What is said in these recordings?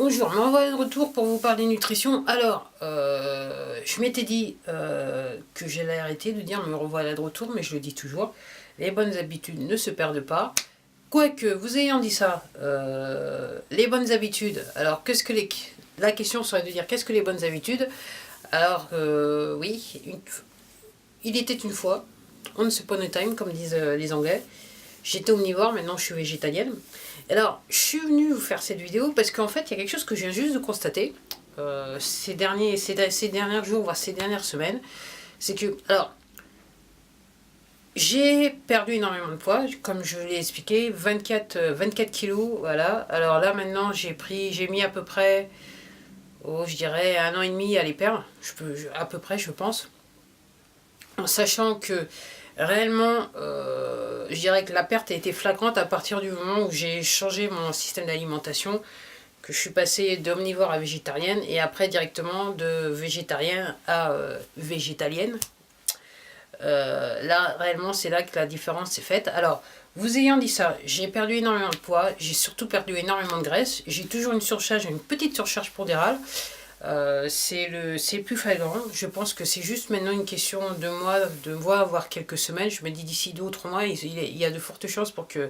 Bonjour, me revoilà de retour pour vous parler nutrition. Alors, je m'étais dit que j'allais arrêter de dire me revoilà de retour, mais je le dis toujours. Les bonnes habitudes ne se perdent pas. Quoique, vous ayant dit ça, les bonnes habitudes, alors qu'est-ce que les... La question serait de dire qu'est-ce que les bonnes habitudes? Alors, oui, il était une fois, once upon a time, comme disent les Anglais. J'étais omnivore, maintenant je suis végétalienne. Alors, je suis venue vous faire cette vidéo parce qu'en fait, il y a quelque chose que je viens juste de constater ces derniers jours, voire ces dernières semaines. C'est que, alors, j'ai perdu énormément de poids, comme je l'ai expliqué, 24 kilos, voilà. Alors là, maintenant, j'ai mis à peu près, je dirais, 1 an et demi à les perdre, à peu près, je pense. En sachant que réellement, je dirais que la perte a été flagrante à partir du moment où j'ai changé mon système d'alimentation, que je suis passée d'omnivore à végétarienne et après directement de végétarienne à végétalienne. Là, réellement, c'est là que la différence s'est faite. Alors, vous ayant dit ça, j'ai perdu énormément de poids, j'ai surtout perdu énormément de graisse, j'ai toujours une surcharge, une petite surcharge pondérale. C'est le plus flagrant. Je pense que c'est juste maintenant une question de mois, voire quelques semaines. Je me dis d'ici 2 ou 3 mois, il y a de fortes chances pour que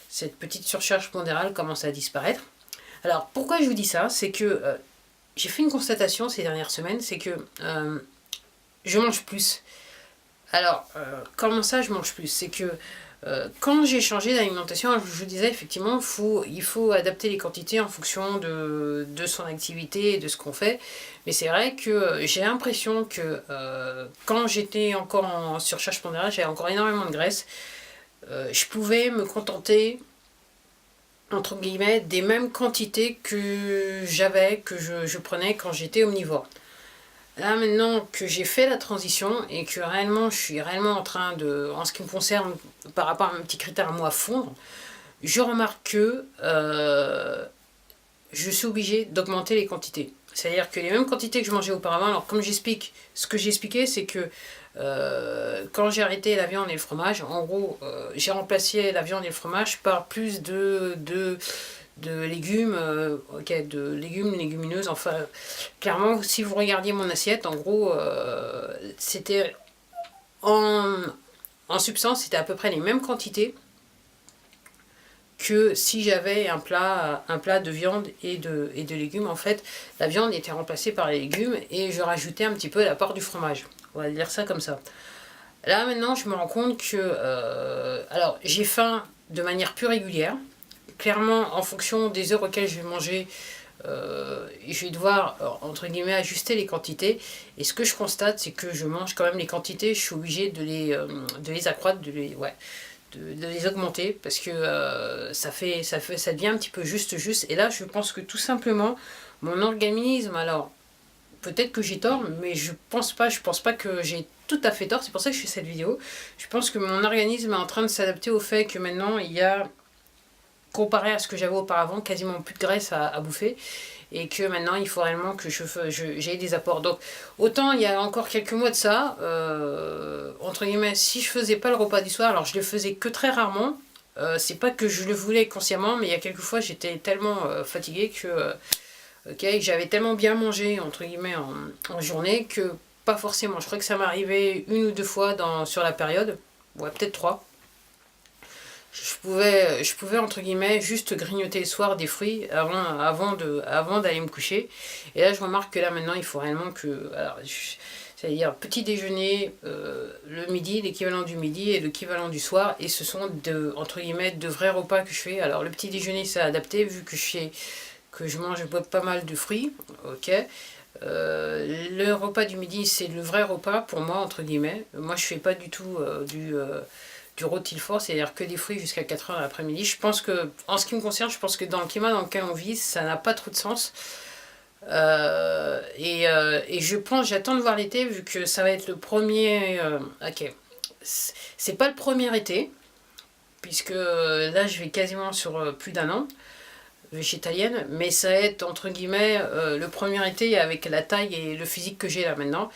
cette petite surcharge pondérale commence à disparaître. Alors, pourquoi je vous dis ça? C'est que j'ai fait une constatation ces dernières semaines, c'est que je mange plus. Alors, comment ça je mange plus? C'est que quand j'ai changé d'alimentation, je vous disais effectivement, il faut adapter les quantités en fonction de son activité et de ce qu'on fait. Mais c'est vrai que j'ai l'impression que quand j'étais encore en surcharge pondérale, j'avais encore énormément de graisse. Je pouvais me contenter, entre guillemets, des mêmes quantités que je prenais quand j'étais omnivore. Là maintenant que j'ai fait la transition et que réellement je suis réellement en train de, en ce qui me concerne par rapport à mes petits critères à moi fondre, je remarque que je suis obligée d'augmenter les quantités. C'est-à-dire que les mêmes quantités que je mangeais auparavant, alors comme j'explique, ce que j'ai expliqué c'est que quand j'ai arrêté la viande et le fromage, en gros j'ai remplacé la viande et le fromage par plus de légumes, de légumes, légumineuses, enfin, clairement, si vous regardiez mon assiette, en gros, c'était en substance, c'était à peu près les mêmes quantités que si j'avais un plat de viande et de légumes. En fait, la viande était remplacée par les légumes et je rajoutais un petit peu l'apport du fromage. On va dire ça comme ça. Là, maintenant, je me rends compte que, alors, j'ai faim de manière plus régulière. Clairement, en fonction des heures auxquelles je vais manger, je vais devoir, entre guillemets, ajuster les quantités. Et ce que je constate, c'est que je mange quand même les quantités, je suis obligée de les accroître, de les augmenter, parce que ça devient un petit peu juste. Et là, je pense que tout simplement, mon organisme, alors, peut-être que j'ai tort, mais je pense pas que j'ai tout à fait tort, c'est pour ça que je fais cette vidéo. Je pense que mon organisme est en train de s'adapter au fait que maintenant, il y a, comparé à ce que j'avais auparavant, quasiment plus de graisse à bouffer, et que maintenant il faut réellement que j'ai des apports. Donc autant il y a encore quelques mois de ça, entre guillemets, si je faisais pas le repas du soir, alors je le faisais que très rarement, c'est pas que je le voulais consciemment, mais il y a quelques fois j'étais tellement fatiguée que j'avais tellement bien mangé, entre guillemets, en journée, que pas forcément. Je crois que ça m'arrivait 1 ou 2 fois sur la période, ouais, peut-être 3. Je pouvais entre guillemets juste grignoter le soir des fruits avant d'aller me coucher. Et là je remarque que là maintenant il faut réellement que, c'est-à-dire petit déjeuner, le midi, l'équivalent du midi et l'équivalent du soir, et ce sont entre guillemets de vrais repas que je fais. Alors le petit déjeuner c'est adapté vu que je mange pas mal de fruits, ok. Le repas du midi c'est le vrai repas pour moi, entre guillemets. Moi je fais pas du tout du rôti fort, c'est-à-dire que des fruits jusqu'à 4 heures l'après-midi. Je pense que, en ce qui me concerne, je pense que dans le climat dans lequel on vit, ça n'a pas trop de sens. Et j'attends de voir l'été, vu que ça va être le premier... ok, c'est pas le premier été, puisque là je vais quasiment sur plus d'1 an, végétalienne, mais ça va être entre guillemets le premier été avec la taille et le physique que j'ai là maintenant.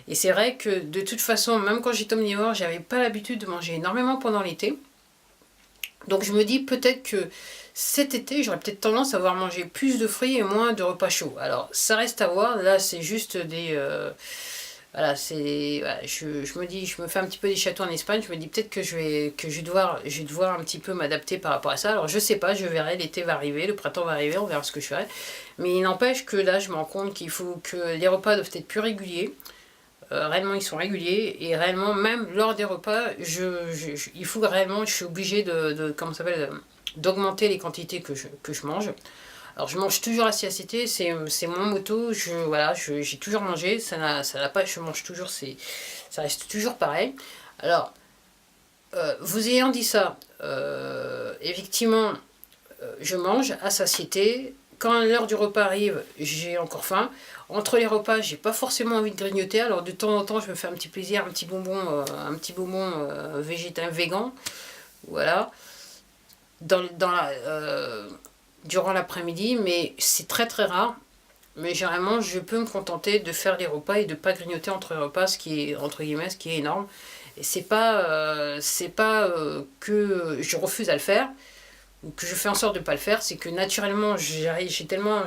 Et c'est vrai que de toute façon, même quand j'étais omnivore, j'avais pas l'habitude de manger énormément pendant l'été. Donc je me dis peut-être que Cet été, j'aurais peut-être tendance à avoir mangé plus de fruits et moins de repas chauds. Alors, ça reste à voir. Là, c'est juste des... voilà, c'est... Voilà, je me dis, je me fais un petit peu des châteaux en Espagne. Je me dis peut-être que je vais devoir un petit peu m'adapter par rapport à ça. Alors, je sais pas, je verrai. L'été va arriver, le printemps va arriver, on verra ce que je ferai. Mais il n'empêche que là, je me rends compte qu'il faut que les repas doivent être plus réguliers. Réellement, ils sont réguliers. Et réellement, même lors des repas, il faut réellement... Je suis obligée comment ça s'appelle d'augmenter les quantités que je mange. Alors je mange toujours à satiété, c'est mon motto, voilà, j'ai toujours mangé, ça n'a pas, je mange toujours, ça reste toujours pareil. Alors, vous ayant dit ça, effectivement, je mange à satiété. Quand l'heure du repas arrive, j'ai encore faim. Entre les repas, j'ai pas forcément envie de grignoter. Alors de temps en temps, je me fais un petit plaisir, un petit bonbon végétarien, végan. Voilà. Durant l'après-midi, mais c'est très très rare. Mais généralement, je peux me contenter de faire les repas et de pas grignoter entre les repas, ce qui est, entre guillemets, ce qui est énorme. Et c'est pas que je refuse à le faire, ou que je fais en sorte de pas le faire, c'est que naturellement, j'ai tellement...